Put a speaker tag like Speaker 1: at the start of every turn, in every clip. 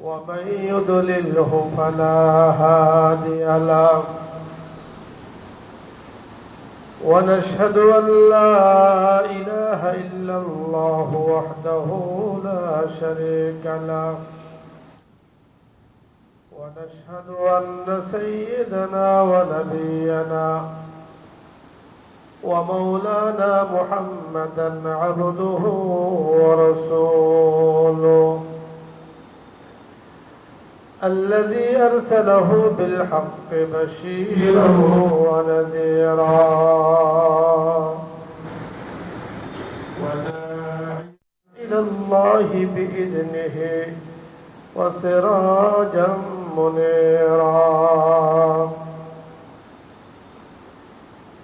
Speaker 1: ومن يضلله فلا هادي له ونشهد أن لا إله إلا الله وحده لا شريك له ونشهد أن سيدنا ونبينا ومولانا محمدا عبده ورسوله الذي أرسله بالحق بشيرا ونذيرا وداعيا إلى الله بإذنه وسراجا منيرا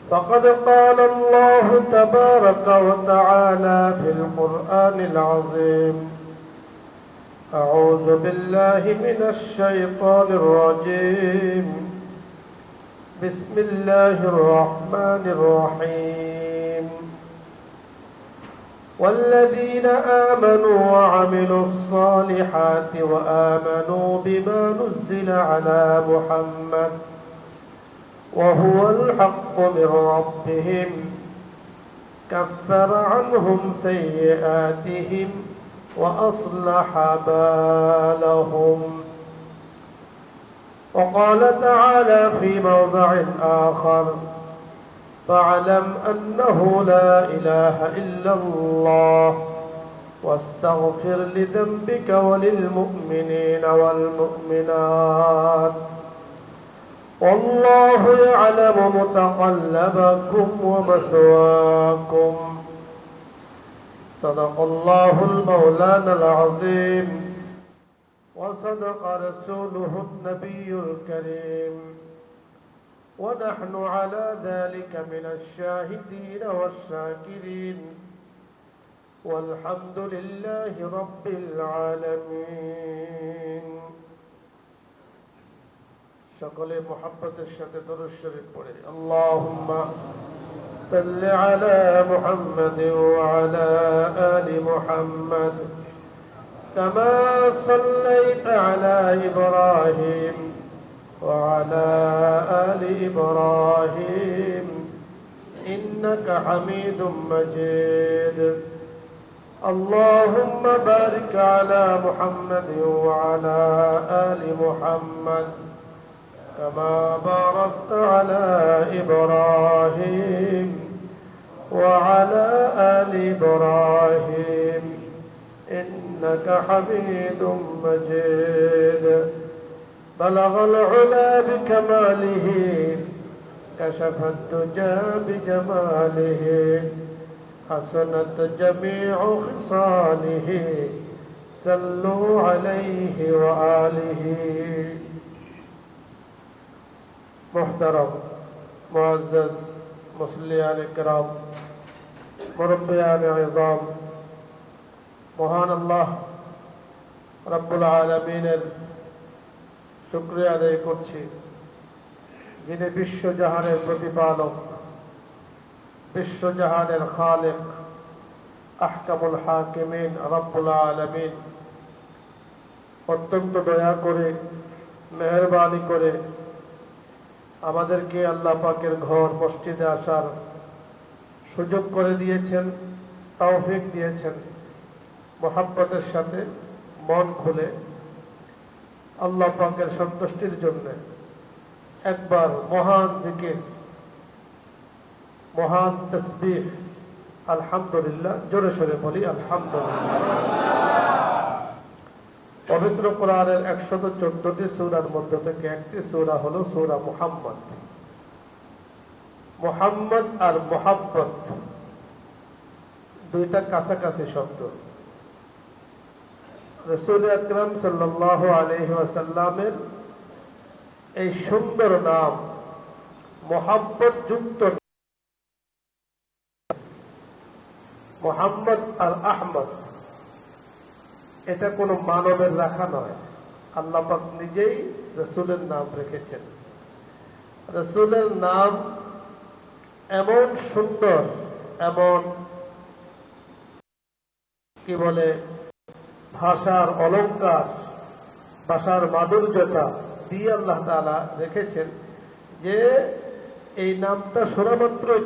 Speaker 1: فقد قال الله تبارك وتعالى في القرآن العظيم أعوذ بالله من الشيطان الرجيم بسم الله الرحمن الرحيم والذين آمنوا وعملوا الصالحات وآمنوا بما نزل على محمد وهو الحق من ربهم كفر عنهم سيئاتهم وأصلح بالهم وقال تعالى في موضع آخر فاعلم أنه لا إله إلا الله واستغفر لذنبك وللمؤمنين والمؤمنات والله يعلم متقلبكم ومثواكم صدق الله المولانا العظيم وصدق رسوله النبي الكريم ونحن على ذلك من الشاهدين والشاكرين والحمد لله رب العالمين সকলে মুহাব্বতের সাথে দরুদ শরীফ পড়ে আল্লাহুম্মা صل على محمد وعلى آل محمد كما صليت على إبراهيم وعلى آل إبراهيم إنك حميد مجيد اللهم بارك على محمد وعلى آل محمد كما باركت على إبراهيم وعلى آل إبراهيم إنك حميد مجيد بلغ العلا بكماله كشف الدجى بجماله حسنت جميع خصاله صلوا عليه وآله محترم معزز মুসলিয়ান کرام মুরব্বিয়ান ইযাম মহান আল্লাহ রব্বুল আলামিনের শুকরিয়া আদায় করছি যিনি বিশ্বজাহানের প্রতিপালক বিশ্বজাহানের খালিক আহকামুল হাকিমিন রব্বুল আলামিন অত্যন্ত দয়া করে মেহেরবানি করে আমাদেরকে আল্লাহ পাকের ঘর মসজিদে আসার সুযোগ করে দিয়েছেন তৌফিক দিয়েছেন মুহাব্বতের সাথে মন খুলে আল্লাহ পাকের সন্তুষ্টির জন্য একবার মহান জিকির মহান তাসবিহ আলহামদুলিল্লাহ জোরে সোরে বলি আলহামদুলিল্লাহ পবিত্র কোরআনের 114টি সূরার মধ্য থেকে একটি সূরা হলো সূরা মুহাম্মদ মুহাম্মদ আর মুহাব্বত দুইটা কাছাকাছি শব্দ রাসূল আকরাম সাল্লাল্লাহু আলাইহি ওয়াসাল্লামের এই সুন্দর নাম মুহাব্বত যুক্ত মুহাম্মদ আর আহমদ এটা কোনো মানবের রাখা নয় আল্লাহ পাক নিজেই রাসূলের নাম রেখেছেন রাসূলের নাম এমন সুন্দর এমন কি বলে ভাষার অলংকার ভাষার মাধুর্যতা দিয়ে আল্লাহ তাআলা রেখেছেন যে এই নামটা শোনা মাত্রই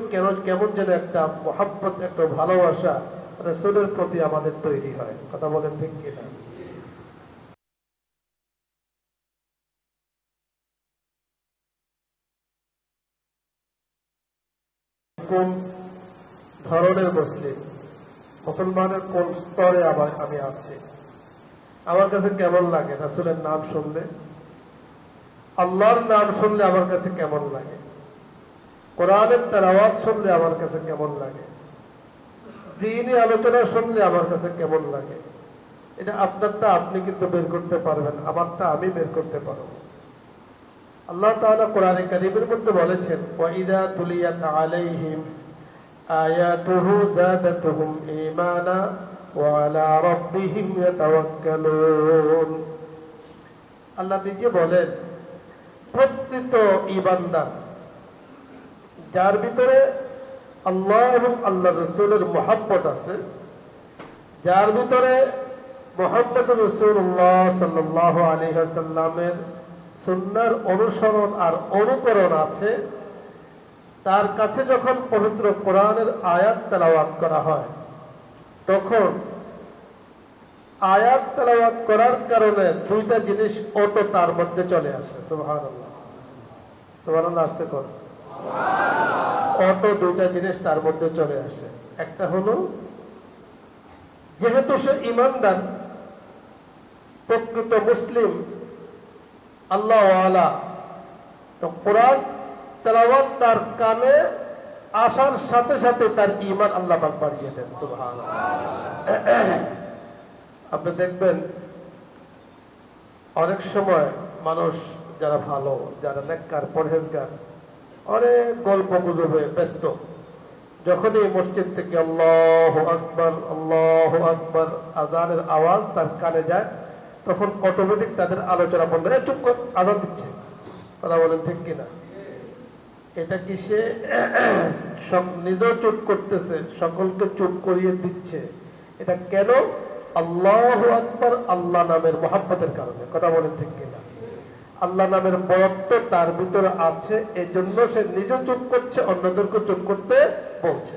Speaker 1: কেমন যেন একটা মহাব্বত, একটা ভালোবাসা রাসূলের প্রতি আমাদের তৈরি হয়। কথা বলেন ঠিক কিনা? কোন ধরনের মুসলমানের কোন স্তরে আমি আছি, আমার কাছে কেমন লাগে রাসূলের নাম শুনলে, আল্লাহর নাম শুনলে আমার কাছে কেমন লাগে, কোরআনের তেলাওয়াত শুনলে আমার কাছে কেমন লাগে, দ্বীনি আলোচনা শুনলে আমার কাছে কেমন লাগে। এটা আপনারটা আপনি কিন্তু বের করতে পারবেন, আমারটা আমি বের করতে পারব। আল্লাহ তাআলা কোরআনে কারীমের মধ্যে বলেছেন, ওয়াইদা তুলিয়াত আলাইহিম আয়াতুহু যাদাতুহুম ঈমানা ওয়া আলা রাব্বিহিম ইয়াতাওয়াক্কালুন। আল্লাহ নিজে বলেন, প্রকৃত ঈমানদার যার ভিতরে আল্লাহ এবং আল্লাহ রাসূলের মহব্বত আছে, যার ভিতরে মুহাম্মদ রাসূলুল্লাহ সাল্লাল্লাহু আলাইহি ওয়াসাল্লামের সুন্নাহর অনুসরণ আর অনুকরণ আছে, তার কাছে যখন পবিত্র কোরআনের আয়াত তেলাওয়াত করা হয়, তখন আয়াত তেলাওয়াত করার কারণে দুইটা জিনিস অটো তার মধ্যে চলে আসে। সুবহানাল্লাহ, সুবহানাল্লাহ, আস্তে কর। অটো দুইটা জিনিস তার মধ্যে চলে আসে। একটা হলো, যেহেতু সে ঈমানদার, প্রকৃত মুসলিম, আল্লাহ ওয়ালা, তো কোরআন তেলাওয়াত তার কানে আসার সাথে সাথে তার ঈমান আল্লাহ পাক বাড়িয়ে দেন। সুবহানাল্লাহ। আপনি দেখবেন অনেক সময় মানুষ যারা ভালো, যারা নেককার, পরহেজগার, অনেক গল্প গুজবে ব্যস্ত, যখনই মসজিদ থেকে আল্লাহু আকবার আল্লাহু আকবার আযানের আওয়াজ তার কানে যায়, তখন অটোমেটিক তাদের আলোচনা বন্ধ। চুপ কর, আযান দিচ্ছে। কথা বলেন ঠিক কিনা? এটা কি সে নিজেও চুপ করতেছে, সকলকে চুপ করিয়ে দিচ্ছে? এটা কেন? আল্লাহু আকবার আল্লাহ নামের মহব্বতের কারণে। কথা বলেন ঠিক কিনা? আল্লাহ নামের বরত্ব তার ভিতরে আছে, এই জন্য সে নিজে চুপ করছে, অন্যদেরকে চুপ করতে বলছে।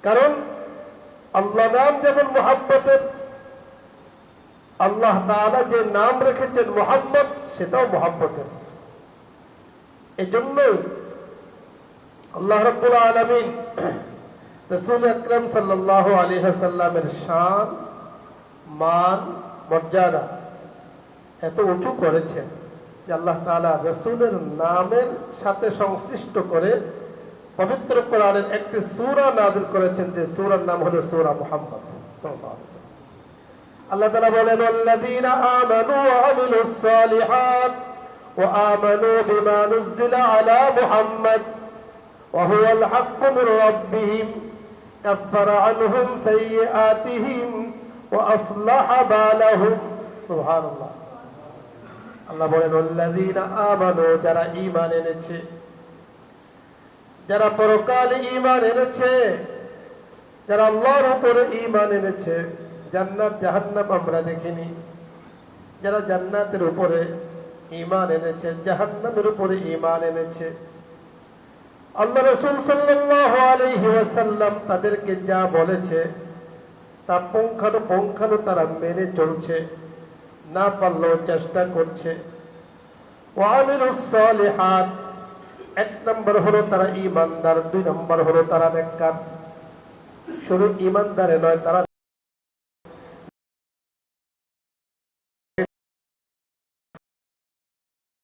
Speaker 1: কারণ আল্লাহ নাম যেমন মহব্বতের, আল্লাহ তাআলা যে নাম রেখেছেন মুহাম্মদ, সেটাও মহব্বতের। এই জন্যই আল্লাহ রাব্বুল আলামিন রাসূল আকরাম সাল্লাল্লাহু আলাইহি ওয়াসাল্লামের শান, মান, মর্যাদা এত উঁচু করেছেন যে আল্লাহ তাআলা রাসূলের নামের সাথে সংশ্লিষ্ট করে পবিত্র কোরআনের একটি সূরা নাযিল করেছেন, যে সূরার নাম হলো সূরা মুহাম্মদ সাল্লাল্লাহু আলাইহি ওয়াসাল্লাম। আল্লাহ তাআলা বলেন, ওয়াল্লাযীনা আমানু ওয়া আমিলুস সালিহাত ওয়া আমানু বিমা নুযিলা আলা মুহাম্মদ ওয়া হুয়াল হাক্কু মির রাব্বিহিম কাফারা আনহুম সাইয়্যাতিহিম ওয়া আসলাহা বালাহুম। সুবহানাল্লাহ। আল্লাহ বলেন, ওয়াল্লাযীনা আমানু, যারা ঈমান এনেছে, যারা পরকালে ঈমান এনেছে, যারা আল্লাহর উপরে ঈমান এনেছে। জান্নাত জাহান্নাম আমরা দেখিনি, যারা জান্নাতের উপরে ঈমান এনেছে, জাহান্নামের উপরে ঈমান এনেছে, আল্লাহ রাসূল সাল্লাল্লাহু আলাইহি ওয়াসাল্লাম তাদেরকে যা বলেছে তা পুঙ্খানুপুঙ্খানু তারা মেনে চলছে, না পারলেও চেষ্টা করছে। ওয়া আমিলুস সালিহাত, এক নম্বর হলো তারা ঈমানদার, দুই নম্বর হলো তারা নেককার। শুধু ঈমানদারে নয়, তারা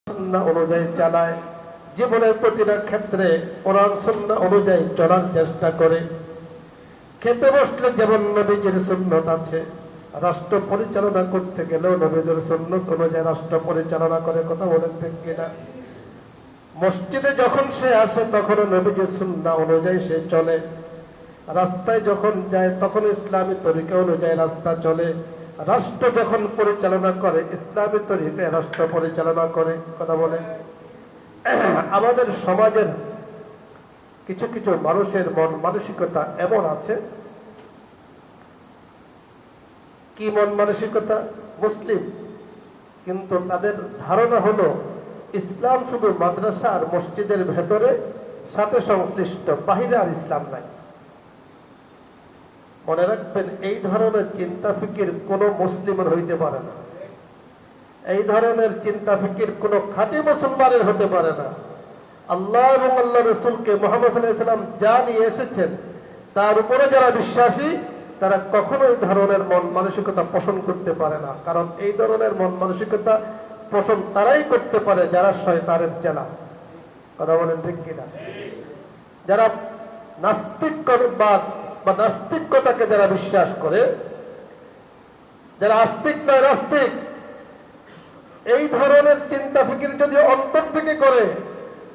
Speaker 1: সুন্নাহ অনুযায়ী চালায়, জীবনের প্রতিটা ক্ষেত্রে কোরআন সুন্নাহ অনুযায়ী চলার চেষ্টা করে। খেতে বসলে যেমন নবীজির সুন্নত আছে, রাষ্ট্র পরিচালনা করতে গেলেও নবীজির সুন্নত অনুযায়ী রাষ্ট্র পরিচালনা করে। কথা বলেন ঠিক কিনা? মসজিদে যখন সে আসে তখনও নবীজির সুন্নাহ অনুযায়ী সে চলে, রাস্তায় যখন যায় তখন ইসলামী তরিকা অনুযায়ী রাস্তা চলে, রাষ্ট্র যখন পরিচালনা করে ইসলামী তরিকায় রাষ্ট্র পরিচালনা করে। কথা বলে, আমাদের সমাজের কিছু কিছু মানুষের মন মানসিকতা এমন আছে, কি মন মানসিকতা? মুসলিম, কিন্তু তাদের ধারণা হলো ইসলাম শুধু মাদ্রাসা আর মসজিদের ভেতরে সাথে সংশ্লিষ্ট, বাহিরে আর ইসলাম নাই। মনে রাখবেন, এই ধরনের চিন্তা ফিকির কোন মুসলিমের হইতে পারে না। এই ধরনের চিন্তা ফিকির কোন খাঁটি মুসলমানের হতে পারে না। আল্লাহ এবং আল্লাহ রসুলকে মুহাম্মদ সাল্লাল্লাহু আলাইহি ওয়াসাল্লাম যা নিয়ে এসেছেন তার উপরে যারা বিশ্বাসী তারা কখনো এই ধরনের মন মানসিকতা পোষণ করতে পারে না। কারণ এই ধরনের মন মানসিকতা পোষণ তারাই করতে পারে যারা শয়তানের চেলা। কথা বলেন ঠিক কিনা? যারা নাস্তিকবাদ বা নাস্তিকতাকে যারা বিশ্বাস করে, যারা আস্তিক নয় নাস্তিক, এই ধরনের চিন্তা ফিকির যদি অন্তর থেকে করে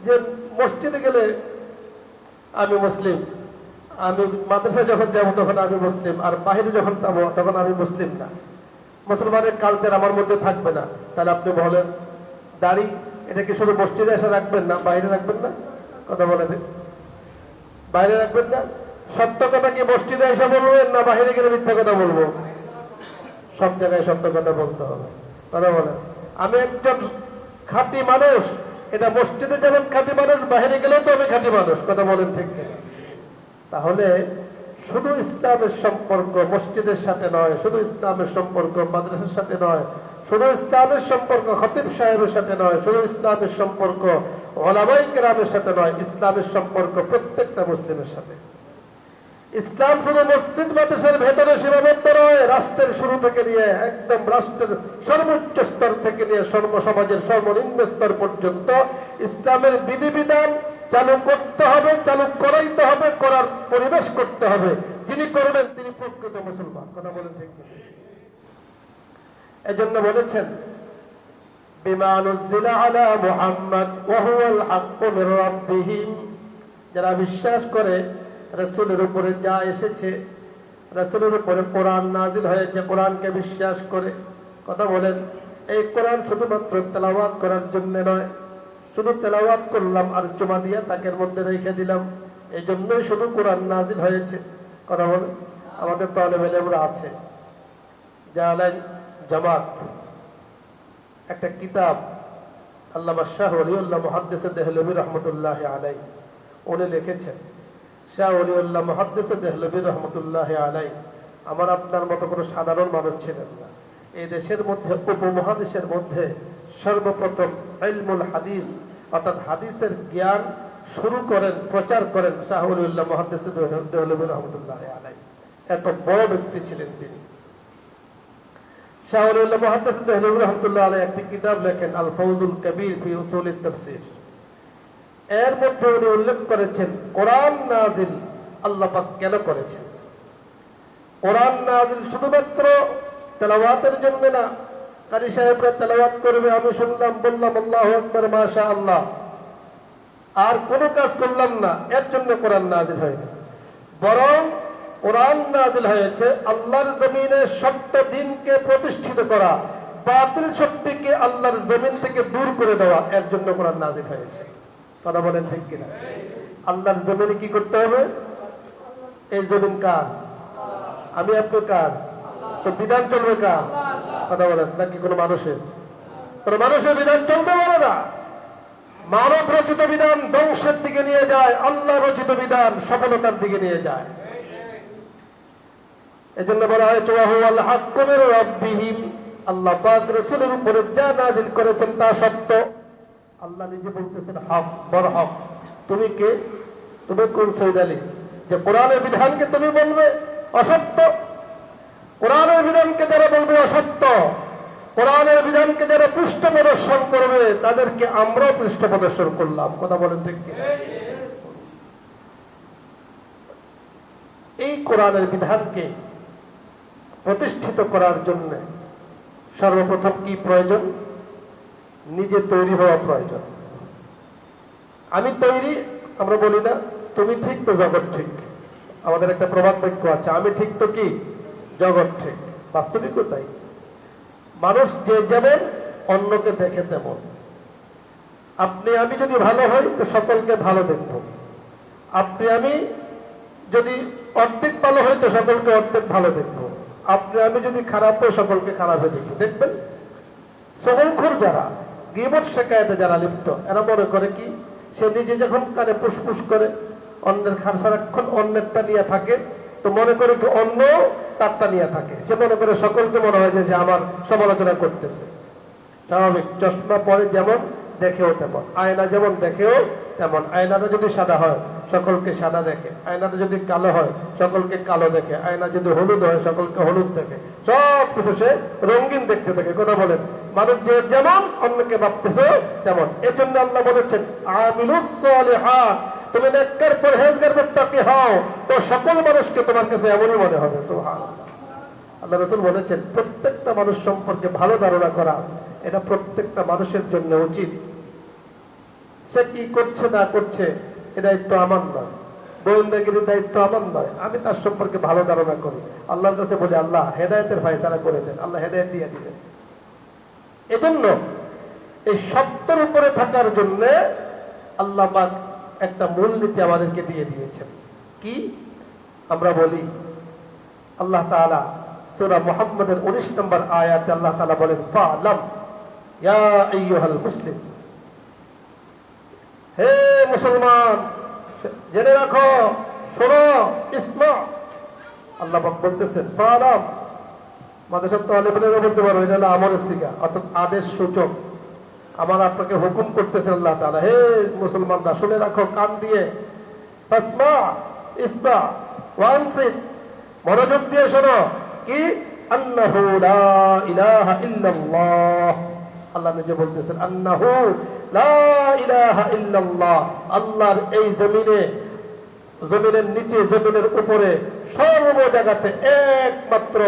Speaker 1: যে মসজিদে গেলে আমি মুসলিম, আমি মাদ্রাসায় যখন যাবো তখন আমি মুসলিম, আর বাহিরে যখন যাবো তখন আমি মুসলিম না, মুসলমানের কালচার আমার মধ্যে থাকবে না, তাহলে আপনি বলেন দাড়ি এটা কি শুধু মসজিদে এসে রাখবেন না বাইরে রাখবেন না? কথা বলে বাইরে রাখবেন না? সত্য কথা কি মসজিদে এসে বলবেন না বাহিরে গেলে মিথ্যা কথা বলবো? সব জায়গায় সত্য কথা বলতে হবে। কথা বলেন আমি একজন খাঁটি মানুষ, এটা মসজিদে যেমন খাঁটি মানুষ, বাহিরে গেলেও তো আমি খাঁটি মানুষ। কথা বলেন ঠিক কিনা? তাহলে শুধু ইসলামের সম্পর্ক মসজিদের সাথে নয়, শুধু ইসলামের সম্পর্ক মাদ্রাসার সাথে নয়, শুধু ইসলামের সম্পর্ক খতিব সাহেবের সাথে নয়, শুধু ইসলামের সম্পর্ক উলামায়ে কেরামের সাথে নয়, ইসলামের সম্পর্ক প্রত্যেকটা মুসলিমের সাথে। ইসলাম শুধু মসজিদ মাদ্রাসার ভেতরে সীমাবদ্ধ নয়, রাষ্ট্রের শুরু থেকে নিয়ে একদম রাষ্ট্রের সর্বোচ্চ স্তর থেকে নিয়ে সমাজের সর্বনিম্ন স্তর পর্যন্ত ইসলামের বিধিবিধান চালু করতে হবে, চালু করাইতে হবে, করার পরিবেশ করতে হবে। যিনি করবেন তিনি প্রকৃত মুসলমান। কথা বলেন ঠিক না? এজন্য বলেছেন বিমা নুজিলা আলা মুহাম্মদ ওয়া হুয়াল হাক্কু মির রাব্বিহিম, যারা বিশ্বাস করে রাসূলের উপরে যা এসেছে, রাসূলের উপরে কোরআন নাজিল হয়েছে, কোরআনকে বিশ্বাস করে। কথা বলেন এই কোরআন শুধুমাত্র তেলাওয়াত করার জন্য নয়, শুধু তেলাওয়াত করলাম আর চুমা দিয়ে তাকের মধ্যে রেখে দিলাম, এই জন্যই শুধু কোরআন নাজিল হয়েছে। কথা বলেন আমাদের তালেব ইলমরা আছে জালাল জামাত একটা কিতাব, আল্লামা শাহ ওলিউল্লাহ মুহাদ্দিস দেহলভী রহমতুল্লাহ আলাইহি উনি লিখেছেন। শাহ ওলিউল্লাহ মুহাদ্দিস দেহলভী রহমতুল্লাহ আলাইহি আমার আপনার মতো কোনো সাধারণ মানুষ ছিলেন না। এই দেশের মধ্যে উপমহাদেশের মধ্যে সর্বপ্রথম ইলমুল হাদিস অর্থাৎ হাদিসের জ্ঞান শুরু করেন, প্রচার করেন শাহ ওলিউল্লাহ মুহাদ্দিস দেহলভী রহমতুল্লাহ আলাইহি। এত বড় ব্যক্তি ছিলেন তিনি। শাহ ওলিউল্লাহ মুহাদ্দিস দেহলভী রহমতুল্লাহ আলাইহি একটি কিতাব লেখেন আল ফাউজুল কবির ফি উসুলিত তাফসীর। এর মধ্যে উনি উল্লেখ করেছেন কোরআন নাজিল আল্লাহ পাক কেন করেছেন। কোরআন নাজিল শুধুমাত্র তেলাওয়াতের জন্য না, কারি সাহেবরা তেলাওয়াত করবে, আমি শুনলাম বললাম আল্লাহু আকবার মাশাআল্লাহ, আর কোনো কাজ করলাম না, এর জন্য কোরআন নাজিল হয়নি। বরং কোরআন নাজিল হয়েছে আল্লাহর জমিনে সত্য দ্বীনকে প্রতিষ্ঠিত করা, বাতিল শক্তিকে আল্লাহর জমিন থেকে দূর করে দেওয়া, এর জন্য কোরআন নাজিল হয়েছে। কথা বলেন ঠিক কিনা? আল্লাহর জমিনে কি করতে হবে? এই জমিন কার? আমি আপনি কার? তো বিধান চলবে কার? কথা বলেন নাকি কোনো মানুষের? কোন মানুষের বিধান চলতে পারে না। মানব রচিত বিধান ধ্বংসের দিকে নিয়ে যায়, আল্লাহ রচিত বিধান সফলতার দিকে নিয়ে যায়। এজন্য বলা হয়েছে ওয়া হুয়াল হাক্কু মির রাব্বিহিম, আল্লাহ পাক রাসূলের উপরে যা নাযিল করেছেন তা সত্য। আল্লাহ নিজে বলতেছেন হক, বড় হক। তুমি কে? তুমি কোন সৈয়দ আলী যে কোরআনের বিধানকে তুমি বলবে অসত্য? কোরআনের বিধানকে যারা বলবে অসত্য, কোরআনের বিধানকে যারা পৃষ্ঠ প্রদর্শন করবে তাদেরকে আমরাও পৃষ্ঠ প্রদর্শন করলাম। কথা বলেন ঠিক কি? এই কোরআনের বিধানকে প্রতিষ্ঠিত করার জন্য সর্বপ্রথম কি প্রয়োজন? নিজে তৈরি হওয়া প্রয়োজন। আমি তৈরি আমরা বলি না, তুমি ঠিক তো জগৎ ঠিক। আমাদের একটা প্রবাদ বাক্য আছে, আমি ঠিক তো কি জগৎ ঠিক। বাস্তবিক তাই। মানুষ যে যেমন অন্যকে দেখে তেমন। আপনি আমি যদি ভালো হই তো সকলকে ভালো দেখব, আপনি আমি যদি অর্ধেক ভালো হই তো সকলকে অর্ধেক ভালো দেখব। আপনি আমি যদি খারাপ হই, সকলকে খারাপে দেখি, দেখবেন সকলখোর যারা গীবত শেখায়তে যারা লিপ্ত, এরা মনে করে কি, সে নিজে যখন কানে ফুসফুস করে অন্যের খান সারাক্ষণ অন্যেরটা নিয়ে থাকে, তো মনে করে কি অন্য তারটা নিয়ে থাকে, সে মনে করে সকলকে মনে হয় যে আমার সমালোচনা করতেছে। স্বাভাবিক, চশমা পরে যেমন দেখেও তেমন, আয়না যেমন দেখেও তেমন। আয়নাটা যদি সাদা হয় সকলকে সাদা দেখে, আয়নাটা যদি কালো হয় সকলকে কালো দেখে, আয়না যদি হলুদ হয় সকলকে হলুদ দেখে, সব কিছু সে রঙিন দেখতে থাকে। কথা বলেন, মানুষ যে যেমন অন্যকে ভাবতেছে তেমন। এই জন্য আল্লাহ বলেছেন আমিলুস সালিহাত, তুমি নেককার পরহেজগার মুত্তাকি হও, তো সকল মানুষকে তোমার কাছে এমনই মনে হবে। সুবহানাল্লাহ। আল্লাহ রাসূল বলেছেন প্রত্যেকটা মানুষ সম্পর্কে ভালো ধারণা করা এটা প্রত্যেকটা মানুষের জন্য উচিত। সে কি করছে না করছে এ দায়িত্ব আমার নয়, গোয়েন্দাগিরির দায়িত্ব আমার নয়, আমি তার সম্পর্কে ভালো ধারণা করি। আল্লাহর কাছে বলি আল্লাহ হেদায়েতের ফায়সালা করে দেন, আল্লাহ হেদায়েত দিয়ে দিবেন। এজন্য এই সত্যের উপরে থাকার জন্য আল্লাহ পাক একটা মূলনীতি আমাদেরকে দিয়ে দিয়েছেন। কি আমরা বলি, আল্লাহ তাআলা সূরা মুহাম্মদের 19 নম্বর আয়াতে আল্লাহ তাআলা বলেন ফা'লাম ইয়া আইয়ুহাল মুসলিম, হে মুসলমান জেনে রাখো, শোনো, ইসমা। আল্লাহ পাক বলতেছেন ফা'লাম, মাদ্রাসার তালেবেরা বলতে পারো এটা হলো আমরের সিগা, অর্থাৎ আদেশ সূচক। আমার আপনাকে হুকুম করতেছেন আল্লাহ তাআলা, হে মুসলমানরা শুনে রাখো কান দিয়ে, ফাসমা ইসমা ওয়ানসিত, মনোযোগ দিয়ে শোনো। কি? আন্নাহু লা ইলাহা ইল্লাল্লাহ, আল্লাহ নিজে বলতেছেন আন্নাহু লা ইলাহা ইল্লাল্লাহ, আল্লাহর এই জমিনে, জমিনের নিচে, জমিনের উপরে, সর্ব জায়গাতে একমাত্র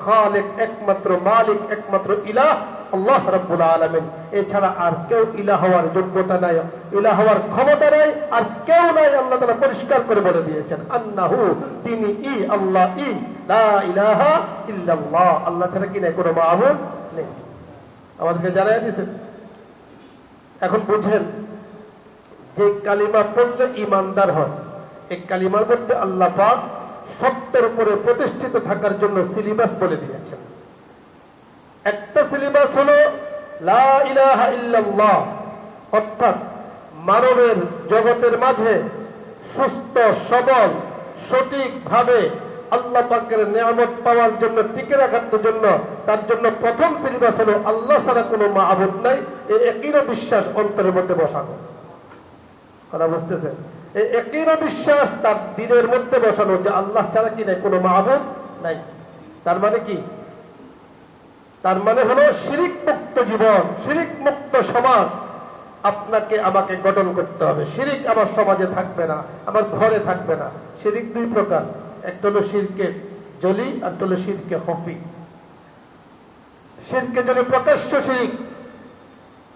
Speaker 1: খালিক, একমাত্র মালিক, একমাত্র ইলাহ আল্লাহ রাব্বুল আলামিন। এছাড়া আর কেউ ইলাহ হওয়ার যোগ্যতা নাই, ইলাহ হওয়ার ক্ষমতা নাই, আর কেউ নাই। আল্লাহ তাআলা পরিষ্কার করে বলে দিয়েছেন আন্নাহু, তিনি আল্লাহ, লা ইলাহা ইল্লাল্লাহ, আল্লাহ ছাড়া কি নাই, কোনো মাবুদ নেই। আমাদেরকে জানাই দিয়েছেন। এখন বুঝেন যে কালিমা পড়লে ঈমানদার হয়, এই কালিমার মধ্যে আল্লাহ পাক সত্যের উপরে প্রতিষ্ঠিত থাকার জন্য সিলেবাস বলে দিয়েছেন। একটা সিলেবাস হলো লা ইলাহা ইল্লাল্লাহ, অর্থাৎ মানবের জগতের মাঝে সুস্থ সবল সঠিকভাবে আল্লাহ পাকের নিয়ামত পাওয়ার জন্য, টিকে রাখার জন্য, তার জন্য প্রথম সিলেবাস হলো আল্লাহ ছাড়া কোনো মাবুদ নাই, এই একইর বিশ্বাস অন্তরের মধ্যে বসানো। কথা বুঝতেছেন? এই একইর বিশ্বাস তার দিলের মধ্যে বসানো যে আল্লাহ ছাড়া কি নাই, কোনো মাবুদ নাই। তার মানে কি? তার মানে হলো শিরিক মুক্ত জীবন, শিরিক মুক্ত সমাজ আপনাকে আমাকে গঠন করতে হবে। শিরিক আমার সমাজে থাকবে না, আমার ঘরে থাকবে না। শিরিক দুই প্রকার, একটা হলো শিরকে জলি, আর একটা হলো শিরকে খফি। শিরকে জলি প্রকাশ্য শিরিক,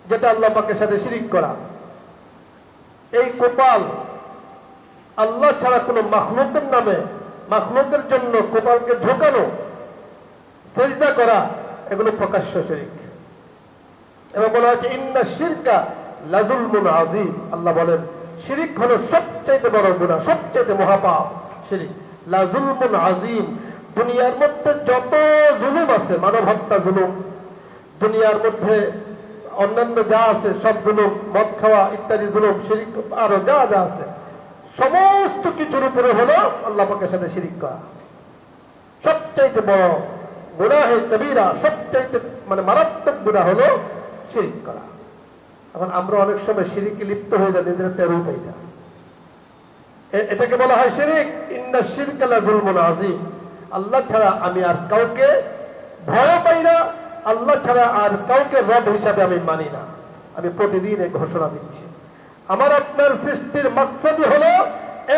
Speaker 1: যেটা আল্লাহ পাকের সাথে শিরিক করা। এই কপাল আল্লাহ ছাড়া কোনো মাখলুকের নামে, মাখলুকের জন্য কপালকে ঝোঁকানো, সেজদা করা, এগুলো প্রকাশ্য শিরিক। এবং বলা হচ্ছে ইন্না শিরকা লাযুলমুন আযীম, আল্লাহ বলেন শিরিক হলো সবচাইতে বড় গুনাহ, সবচাইতে মহাপাপ শিরিক। লাযুলমুন আযীম, দুনিয়ার মধ্যে যত জুলুম আছে, মানব হত্যা জুলুম, দুনিয়ার মধ্যে অন্যান্য যা আছে সব জুলুম, মদ খাওয়া ইত্যাদি জুলুম, শিরিক আরো যা যা আছে, সমস্ত কিছুর উপরে হলো আল্লাহ পাকের সাথে শিরিক করা। সবচাইতে বড় গুনাহে কবিরা, সবচাইতে মানে মারাত্মক গুনাহ হলো শিরিক করা। এখন আমরা অনেক সময় শিরিকে লিপ্ত হয়ে যাই, নিজের একটা রূপ এইটা, এটাকে বলা হয় শিরিক। ইন্না শিরকা লাযুলমুন আযীম, আল্লাহ ছাড়া আমি আর কাউকে ভয় পাই না, আল্লাহ ছাড়া আর কাউকে রব হিসাবে আমি মানি না। আমি প্রতিদিন এই ঘোষণা দিচ্ছি। আমার আপনার সৃষ্টির মাকসাদই হলো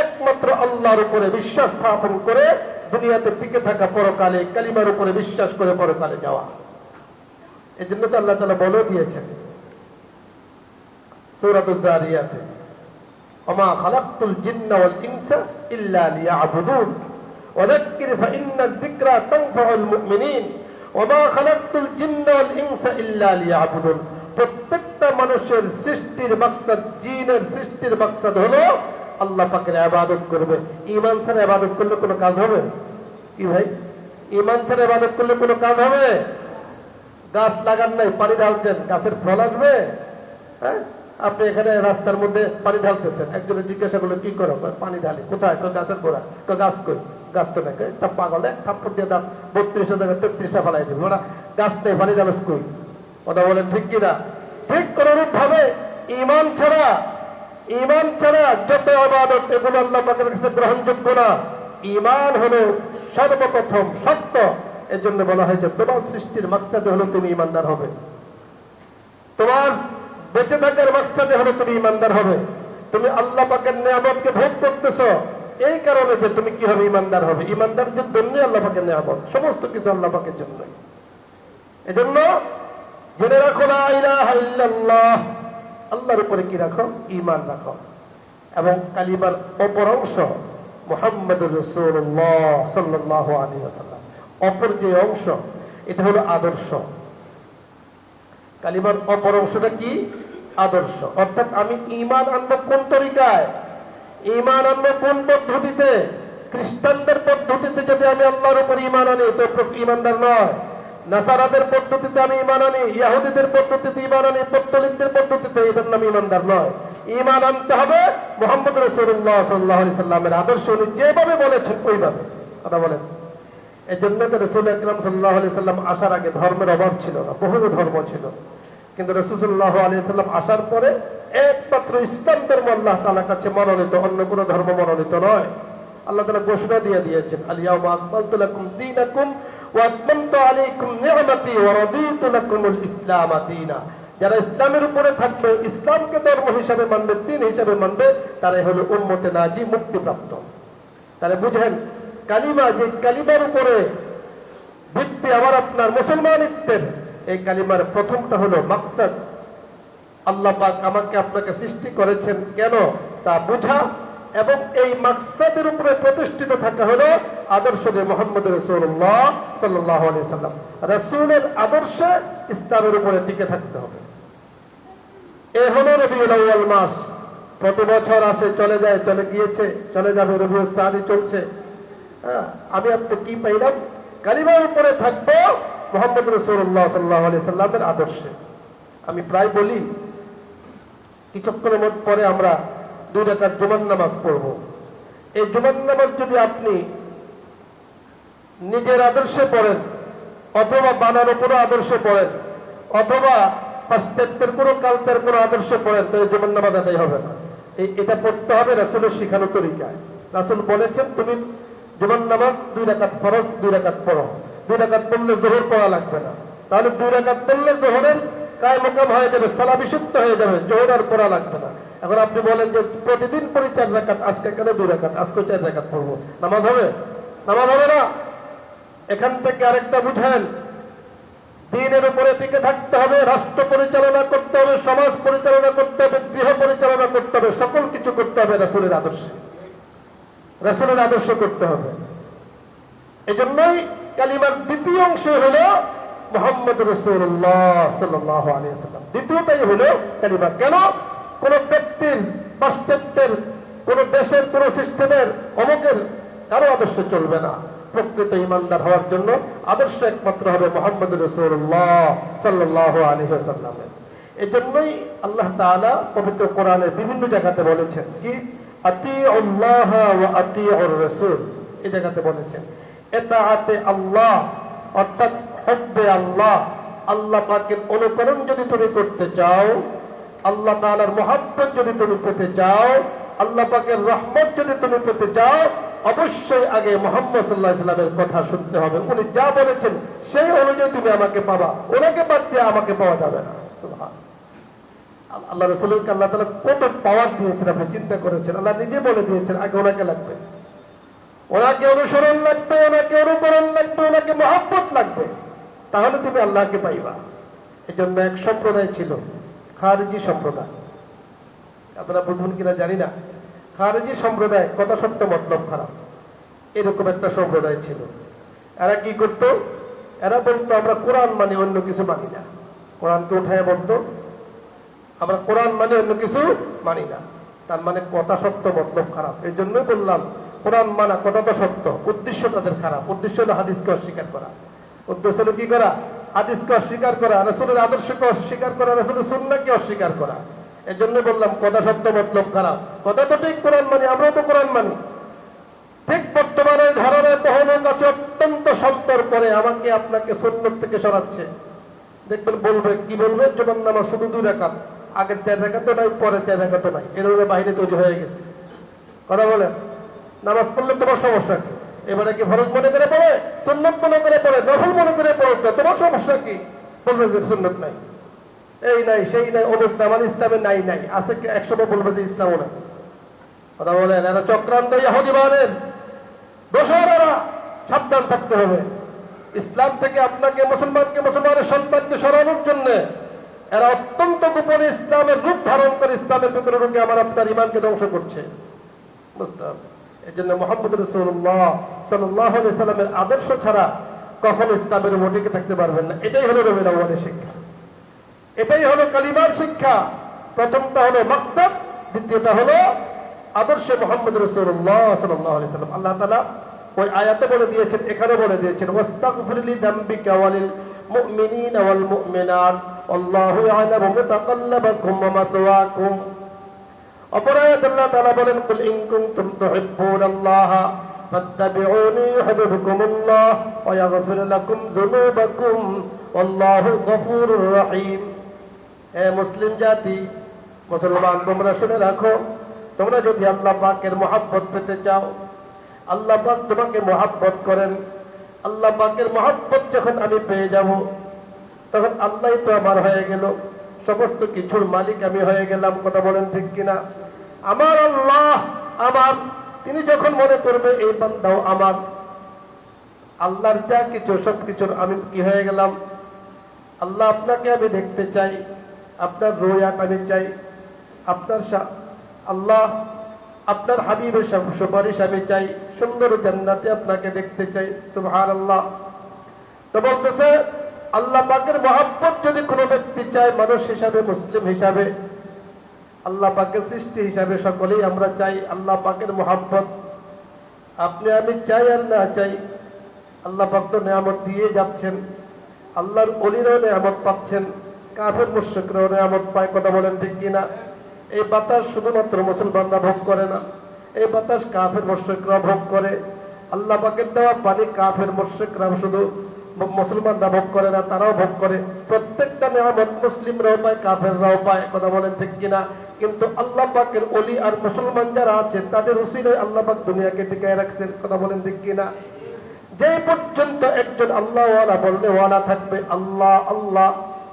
Speaker 1: একমাত্র আল্লাহর উপরে বিশ্বাস স্থাপন করে দুনিয়াতে টিকে থাকা, পরকালে কালিমার উপরে বিশ্বাস করে পরকালে যাওয়া। এই জন্য তো আল্লাহ তাআলা বলে দিয়েছেন সূরাতুজ জারিয়াতে, ওমা খালাকতুল জিন্না ওয়াল ইনসা ইল্লা লিয়াবুদুন ওয়াযাক্কির ফাইন্নায যিকরা তানফাউল মুমিনিন ওমা খালাকতুল জিন্না ওয়াল ইনসা ইল্লা লিয়াবুদুন। প্রত্যেকটা মানুষের সৃষ্টির মাকসাদ, জিনের সৃষ্টির মাকসাদ হলো আল্লাহ পাকের ইবাদত করবে। ঈমান ছাড়া ইবাদত করলে কোনো কাজ হবে কি ভাই? ইমান ছাড়া ইবাদত করলে কোনো কাজ হবে? গাছ লাগান নাই, পানি ঢালছেন, গাছের ফল আসবে? হ্যাঁ, আপনি এখানে রাস্তার মধ্যে পানি ঢালতেছেন, একজনের জিজ্ঞাসা করলো কি করো? পানি ঢালি। কোথায়? গাছের গোড়া। গাছ কই? গাছ তো নাকি তা পাগল, থাপ্পড় দিয়ে দাঁত 32 জায়গায় 33টা ফেলাই দিবে ওরা। গাছ নেই, পানি ঢালস কই? কথা বলেন ঠিক কিনা? ঠিক কোনরূপ ভাবে ইমান ছাড়া যত ইবাদত এগুলো আল্লাহ পাকের কাছে গ্রহণযোগ্য না। ইমান হলো সর্বপ্রথম সত্য। এর জন্য বলা হয়েছে তোমার সৃষ্টির মাকসাদে হলো তুমি ইমানদার হবে, তোমার বেঁচে থাকার মাকসাদে হলো তুমি ইমানদার হবে। তুমি আল্লাহ পাকের নিয়ামতকে ভোগ করতেছ এই কারণে যে তুমি কি হবে? ইমানদার হবে। ইমানদারদের জন্য আল্লাহ পাকের নিয়ামত, সমস্ত কিছু আল্লাহ পাকের জন্য। এজন্য জেনে রাখো লা ইলাহা ইল্লাল্লাহ, আল্লাহর উপরে কি রাখো? ঈমান রাখো। এবং কালিমার অপর অংশ মুহাম্মদুর রাসূলুল্লাহ সাল্লাল্লাহু আলাইহি ওয়াসাল্লাম, অপর যে অংশ এটা হলো আদর্শ। কালিমার অপর অংশটা কি? আদর্শ। অর্থাৎ আমি ঈমান আনবো কোন তরিকায়? ঈমান আনবো কোন পদ্ধতিতে? খ্রিস্টানদের পদ্ধতিতে যদি আমি আল্লাহর উপর ঈমান আনি তো ঈমানদার নয়। নাসারাদের পদ্ধতিতে আমি ঈমান আনি, ইহুদিদের পদ্ধতিতে ঈমান আনি, পত্তলিকদের পদ্ধতিতে, এদের নাম ঈমানদার নয়। ঈমান আনতে হবে মুহাম্মদ রাসূলুল্লাহ সাল্লাল্লাহু আলাইহি সাল্লামের আদর্শ, উনি যেভাবে বলেছেন ওইভাবে। কথা বলেন। এই জন্য তো রাসূল আকরাম সাল্লাল্লাহু আলাইহি সাল্লাম আসার আগে ধর্মের অভাব ছিল না, বহু ধর্ম ছিল। কিন্তু রাসূল সাল্লাল্লাহু আলাইহি সাল্লাম আসার পরে একমাত্র ইসলাম ধর্ম আল্লাহ তাআলার কাছে মনোনীত, অন্য কোনো ধর্ম মনোনীত নয়। আল্লাহ তাআলা ঘোষণা দিয়ে দিয়েছেন, আল ইয়াউমা আকমালতু লাকুম দীনাকুম ওয়া আতমামতু আলাইকুম নি'মাতি ওয়া রাদিতু লাকুমুল ইসলাম দীনা। যারা ইসলামের উপরে থাকবে, ইসলামকে ধর্ম হিসাবে মানবে, দ্বীন হিসাবে মানবে, তারাই হলো উম্মতে নাজি, মুক্তিপ্রাপ্ত। তাহলে বুঝেন, কালিমা, যে কালিমার উপরে ভিত্তি আবার আপনার মুসলমানিত্বের, এই কালিমার প্রথমটা হলো মাকসাদ। আল্লাহ পাক আমাকে আপনাকে সৃষ্টি করেছেন কেন তা বুঝা, এবং এই মাকসাদের উপরে প্রতিষ্ঠিত থাকা হলো আদর্শ যে মুহাম্মদ রাসূলুল্লাহ সাল্লাল্লাহু আলাইহি সাল্লাম। রাসূলের আদর্শে ইসলামের উপরে টিকে থাকতে হবে। এ হলো রবিউল আউয়াল মাস। প্রতি বছর আসে, চলে যায়, চলে গিয়েছে, চলে যাবে। রবিউল সানি চলছে। আমি আপনি কি পাইলাম? কালিমার উপরে থাকবো মুহাম্মদ রাসূলুল্লাহ সাল্লাল্লাহু আলাইহি সাল্লামের আদর্শে। আমি প্রায় বলি, কিছুক্ষণের পরে আমরা 2 রাকাত জুমার নামাজ পড়ব। এই জুমার নামাজ যদি আপনি নিজের আদর্শে পড়েন, অথবা বানানো কোনো আদর্শে পড়েন, অথবা পাশ্চাত্যের কোনো কালচার কোনো আদর্শে পড়েন, তো এই জুমার নামাজ আদায় হবে না। এটা পড়তে হবে রাসূলের শিখানো তরিকায়। রাসূল বলেছেন তুমি জুমার নামাজ 2 রাকাত ফরজ, 2 রাকাত পড়ো। 2 রাকাত পড়লে যোহর পড়া লাগবে না। তাহলে 2 রাকাত পড়লে যোহরের কায়ে মুকাম হয়ে যাবে, সালাহ বিশুদ্ধ হয়ে যাবে, যোহর আর পড়া লাগবে না। এখন আপনি বলেন যে প্রতিদিন পড়ি 4 রাকাত, আজকে কেন 2 রাকাত? আজকে 4 রাকাত পড়বো, নামাজ হবে? নামাজ হবে না। এখান থেকে আরেকটা বুঝেন, দ্বীনের উপরে টিকে থাকতে হবে, রাষ্ট্র পরিচালনা করতে হবে, সমাজ পরিচালনা করতে হবে, গৃহ পরিচালনা করতে হবে, সকল কিছু করতে হবে রাসূলের আদর্শে। রাসূলের আদর্শ করতে হবে। এজন্যই কালিমার দ্বিতীয় অংশ হলো মুহাম্মদ রাসূলুল্লাহ সাল্লাল্লাহু আলাইহি ওয়াসাল্লাম। দ্বিতীয়টাই হলো কালিমা। কেন? কোন ব্যক্তির, পাশ্চাত্যের, কোন দেশের, কোন সিস্টেমের, অমুকের কারো আদর্শ চলবে না। প্রকৃত ঈমানদার হওয়ার জন্য আদর্শ একমাত্র হবে মুহাম্মদ রাসূলুল্লাহ সাল্লাল্লাহু আলাইহি ওয়াসাল্লামের। এজন্যই আল্লাহ তাআলা পবিত্র কোরআনের বিভিন্ন জায়গাতে বলেছেন কি, আতিউল্লাহ ওয়া আতিউর রাসূল। এই জায়গাতে বলেছেন ইতাআতে আল্লাহ, অর্থাৎ হুব্বে আল্লাহ। আল্লাহ পাকের অনুকরণ যদি তুমি করতে চাও, আল্লাহ তাআলার মুহাব্বত যদি তুমি পেতে চাও, আল্লাহ পাকের রহমত যদি তুমি পেতে চাও, অবশ্যই আগে মুহাম্মদ সাল্লাল্লাহু আলাইহি ওয়াসাল্লামের কথা শুনতে হবে। উনি যা বলেছেন সেই অনুযায়ী তুমি আমাকে পাবা, ওনাকে বাদ দিয়ে আমাকে পাওয়া যাবে না। সুবহানাল্লাহ। আল্লাহ রাসূলকে আল্লাহ তাআলা কত পাওয়ার দিয়েছেন আপনি চিন্তা করেছেন? আল্লাহ নিজে বলে দিয়েছেন আগে ওনাকে লাগবে, ওনাকে অনুসরণ লাগবে, ওনাকে অনুকরণ লাগবে, ওনাকে মহব্বত লাগবে, তাহলে তুমি আল্লাহকে পাইবা। এই জন্য এক সম্প্রদায় ছিল, খারিজি সম্প্রদায়। আপনারা বুঝুন কিনা জানি না। খারিজি সম্প্রদায়, কথা সত্য মতলব খারাপ, এরকম একটা সম্প্রদায় ছিল। এরা কি করত? এরা বলতো আমরা কোরআন মানি, অন্য কিছু মানি না। কোরআনকে উঠায় বলতো আমরা কোরআন মানি, অন্য কিছু মানি না। তার মানে কথা সত্য মতলব খারাপ। এই জন্যই বললাম কোরআন মানা কথা তো সত্য, উদ্দেশ্য তাদের খারাপ। উদ্দেশ্য হলো হাদিসকে অস্বীকার করা। উদ্দেশ্য হলো কি করা? হাদিসকে অস্বীকার করা, রাসূলের আদর্শকে অস্বীকার করা, রাসূলের সুন্নাহকে অস্বীকার করা। এর জন্য বললাম কথা সত্য মতলব খারাপ। কথা তো ঠিক, কোরআন মানি, আমরাও তো কোরআন মানি। ঠিক বর্তমানে ধরনের মহলের কাছে অত্যন্ত সন্তর করে আমাকে আপনাকে সুন্নাত থেকে সরাচ্ছে। দেখবেন বলবে কি বলবে, জুমার নামাজ শুধু 2 রাকাত, আগের 4 রাকাতও নাই, পরে 4 রাকাতও নাই, এর বাইরে তৈরি হয়ে গেছে। কথা বলেন, নামাজ পড়লে তোমার সমস্যা কি? এবারে কি ফরজ মনে করে পড়ে, সুন্নাত মনে করে পড়ে, নফল মনে করে পড়ে, তোমার সমস্যা কি? বলবে যে সুন্নাত নাই, এই নাই, সেই নাই, অমুক নাই, মানে ইসলামে নাই নাই আছে, 100 বলবে যে ইসলামও নাই। কথা বলেন, এরা চক্রান্ত ইহুদিবাদের দোসরেরা, সাবধান থাকতে হবে। ইসলাম থেকে আপনাকে, মুসলমানকে, মুসলমানের সন্তানকে সরানোর জন্য এরা অত্যন্ত গোপনে ইসলামের রূপ ধারণ করে ইসলামের ভিতরে ঢুকে আমার আপনার ইমানকে ধ্বংস করছে। বুঝতে হবে। এই জন্য মুহাম্মদ রাসূলুল্লাহ সাল্লাল্লাহু আলাইহি সাল্লামের আদর্শ ছাড়া কখনো ইসলামের মোটিকে থাকতে পারবেন না। এটাই হলো রবিউল আউয়ালের শিক্ষা, এটাই হলো কালিমার শিক্ষা। প্রথমটা হলো মাকসাদ, দ্বিতীয়টা হলো আদর্শে মুহাম্মদ রাসূলুল্লাহ সাল্লাল্লাহু আলাইহি সাল্লাম। আল্লাহ তাআলা ওই আয়াতে বলে দিয়েছেন, এখানে বলে দিয়েছেন, ওয়াস্তাগফির লিযামবিকা ওয়ালিল মুমিনিনা ওয়াল মুমিনাত আল্লাহু ইয়ালামু মুতাকাল্লাবাকুম ওয়া মাতওয়াকুম। অপরায়াত আল্লাহ তাআলা বলেন, কুল ইন কুনতুম তুহিব্বুনাল্লাহ ফাত্তাবিউনি ইউহিব্বুকুমুল্লাহ ওয়া ইয়াগফির লাকুম যুনুবাকুম আল্লাহু গফুরুর রহিম। হে মুসলিম জাতি, মুসলমান, তোমরা শুনে রাখো, তোমরা যদি আল্লাহ পাকের মহব্বত পেতে চাও, আল্লাহ পাক তোমাকে মহব্বত করেন। আল্লাহ পাকের মহব্বত যখন আমি পেয়ে যাব, তখন আল্লাহই তো আমার হয়ে গেল, সমস্ত কিছুর মালিক আমি হয়ে গেলাম। কথা বলেন ঠিক কিনা? আমার আল্লাহ আমার, তিনি যখন মনে করবে এই বান্দাও আমার, আল্লাহর যা কিছু সব কিছুর আমি কি হয়ে গেলাম। আল্লাহ আপনাকে আমি দেখতে চাই, আপনার রুয়াত আমি চাই, আপনার আল্লাহ আপনার হাবিবের সুপারিশ আমি চাই, সুন্দর জান্নাতে আপনাকে দেখতে চাই। সুবহানাল্লাহ। তো বলতেছে আল্লাহ পাকের মহব্বত যদি কোনো ব্যক্তি চায়, মানুষ হিসাবে, মুসলিম হিসাবে, আল্লাহ পাকের সৃষ্টি হিসাবে সকলেই আমরা চাই আল্লাহ পাকের মহব্বত। আপনি আমি চাই আর না চাই, আল্লাহ পাক তো নেয়ামত দিয়ে যাচ্ছেন, আল্লাহর ওলিরাও নেয়ামত পাচ্ছেন, কাফের মুশরিকরাও নেয়ামত পায়। কথা বলেন ঠিক কিনা? এই বাতাস শুধুমাত্র মুসলমানরা ভোগ করে না, এই বাতাস কাফের মুশরিকরা ভোগ করে। আল্লাহ পাকের দেওয়া পানি কাফের মুশরিকরা শুধু মুসলমানরা ভোগ করে না, তারাও ভোগ করে। প্রত্যেকটা নেয়ামত মুসলিমরাও পায়, কাফেররাও পায়। কথা বলেন ঠিক কিনা? কিন্তু আল্লাহ পাকের ওলি আর মুসলমান যারা আছে, তাদের উসিলায় আল্লাহ পাক দুনিয়াকে টিকায় রাখছেন। কথা বলেন ঠিক কিনা? যে পর্যন্ত একজন আল্লাহওয়ালা বললে ওয়ালা থাকবে, আল্লাহ আল্লাহ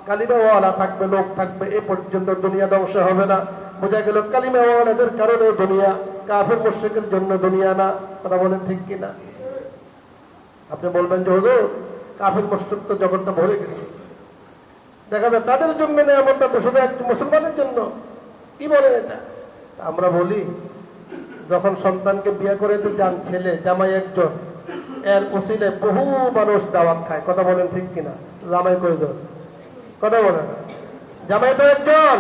Speaker 1: কালিমাওয়ালা থাকবে, লোক থাকবে, এ পর্যন্ত দুনিয়া ধ্বংস হবে না। বোঝা গেল কালিমাওয়ালাদের কারণে দুনিয়া, কাফের মুশরিকের জন্য দুনিয়া না। কথা বলেন ঠিক কিনা? আপনি বলবেন যে হুজুর কাফের মুশরিক তো জগৎটা ভরে গেছে, দেখা যায় তাদের জন্য নেয়ামতটা তো শুধু একজন মুসলমানের জন্য। কি বলেন এটা? আমরা বলি যখন সন্তানকে বিয়ে করে তো যান ছেলে, জামাই একজন, এর উসিলে বহু মানুষ দাওয়াত খায়। কথা বলেন ঠিক কিনা? জামাই কয়জন? কথা বলেন, জামাই তো একজন,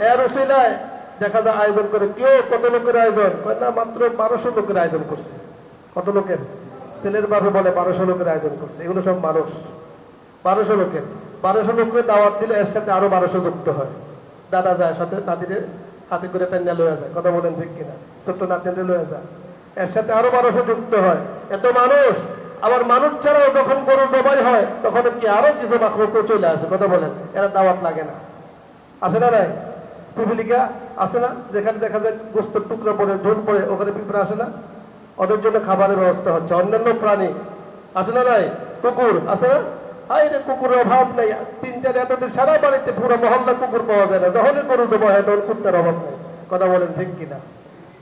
Speaker 1: এর উসিলায় দেখা যায় আয়োজন করে। কেউ কত লোকের আয়োজন না, মাত্র 1200 লোকের আয়োজন করছে। কত লোকের? ছেলের বাপে বলে 1200 লোকের আয়োজন করছে। এগুলো সব মানুষ। 1200 লোকের, 1200 লোকের দাওয়াত দিলে এর সাথে আরো 1200 যুক্ত হয়। দাদা যায় সাথে, নাতিরে হাতে করে টান্না লয়ে যায়। কথা বলেন ঠিক কিনা? ছোট্ট নাতিরে লয়ে যায়, এর সাথে আরো 1200 যুক্ত হয়। এত মানুষ। আবার মানুষ ছাড়াও যখন গরু জবাই হয়, তখন কি আরো কিছু মাখলুক চলে আসে। কথা বলেন, এরা দাওয়াত লাগে না? আসে না? নাই পিপিলিকা আসে না? যেখানে দেখা যায় গোস্তের টুকরো পড়ে, ঝোল পড়ে, ওখানে পিঁপড়া আসে না? ওদের জন্য খাবারের ব্যবস্থা হচ্ছে। অন্যান্য প্রাণী আসে না? নাই কুকুর আসে না? হাই রে, কুকুরের অভাব নেই। 3-4 এতদিন সারা বাড়িতে পুরো মহল্লা কুকুর পাওয়া যায় না। যখনই গরু জবাই হয় তখন কুত্তার অভাব নেই। কথা বলেন ঠিক কিনা?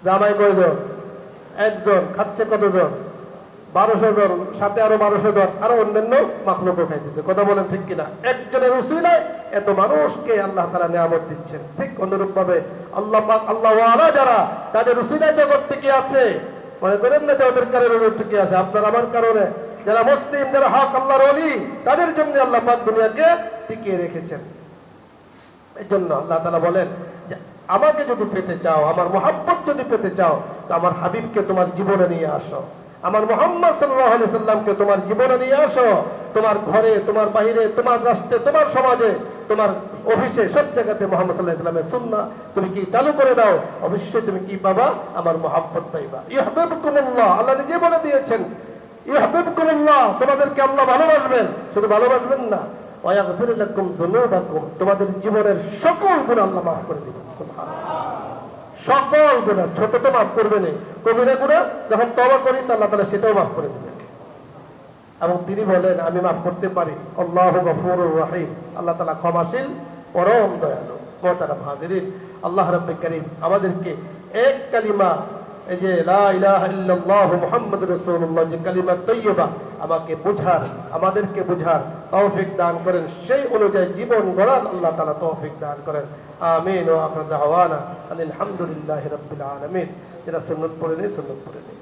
Speaker 1: জামাই কয়জন? একজন। খাচ্ছে কতজন? 1200 জন, সাথে আরো 1200 জন, আরো অন্যান্য মাখলুকও খাইতেছে। কথা বলেন ঠিক কিনা? একজনের উসিলায় এত মানুষকে আল্লাহ তাআলা নিয়ামত দিচ্ছেন। ঠিক অনুরূপ ভাবে আল্লাহ পাক, আল্লাহ ওয়ালা যারা, তাদের উসিলায় জগৎ টিকে আছে। মনে করেন না যে ওদের কারণে টিকে আছে, আপনার আমার কারণে। যারা মুসলিম, যারা হক আল্লাহর ওলি, তাদের জন্য আল্লাহ পাক দুনিয়াকে টিকিয়ে রেখেছেন। এই জন্য আল্লাহ তাআলা বলেন যে আমাকে যদি পেতে চাও, আমার মহব্বত যদি পেতে চাও, আমার হাবিবকে তোমার জীবনে নিয়ে আসো, আমার মুহাম্মদ সাল্লাল্লাহু আলাইহি সাল্লামকে তোমার জীবনে নিয়ে আসো। তোমার ঘরে, তোমার বাইরে, তোমার রাষ্ট্রে, তোমার সমাজে, তোমার অফিসে, সব জায়গাতে মুহাম্মদ সাল্লাল্লাহু আলাইহি সাল্লামের সুন্নাহ তুমি কি চালু করে দাও, অবশ্যই তুমি কি পাবা? আমার মুহাব্বত পাইবা। ইউহিব্বুকুমুল্লাহ, আল্লাহ নিজে বলে দিয়েছেন ইউহিব্বুকুমুল্লাহ, তোমাদেরকে আল্লাহ ভালোবাসবেন। শুধু ভালোবাসবেন না, ওয়া ইয়াগফির লাকুম যুনুবাকুম, তোমাদের জীবনের সকল গুনাহ আল্লাহ মাফ করে দিবেন। সুবহানাল্লাহ, সকল গুনাহ, ছোট তো মাফ করবে না, কবিরা গুনাহ যখন তওবা করি আল্লাহ তাআলা সেটাও মাফ করে দিবেন। এবং তিনি বলেন আমি মাফ করতে পারি, আল্লাহু গফুরুর রহিম, আল্লাহ তাআলা ক্ষমাশীল, পরম দয়ালু। মুহতারাম হাজিরিন, আল্লাহ রাব্বুল কারীম আমাদেরকে এক কালিমা, এই যে লা ইলাহা ইল্লাল্লাহ মুহাম্মাদুর রাসূলুল্লাহ, যে কালিমা তাইয়্যিবা, আমাদেরকে বুঝার তৌফিক দান করেন, সেই অনুযায়ী জীবন গড়ার আল্লাহ তাআলা তৌফিক দান করেন। আমিন। ওয়া আখিরু দাওয়ানা আলহামদুলিল্লাহি রাব্বিল আলামিন। যারা সুন্নাত পড়েনি সুন্নাত পড়েনি।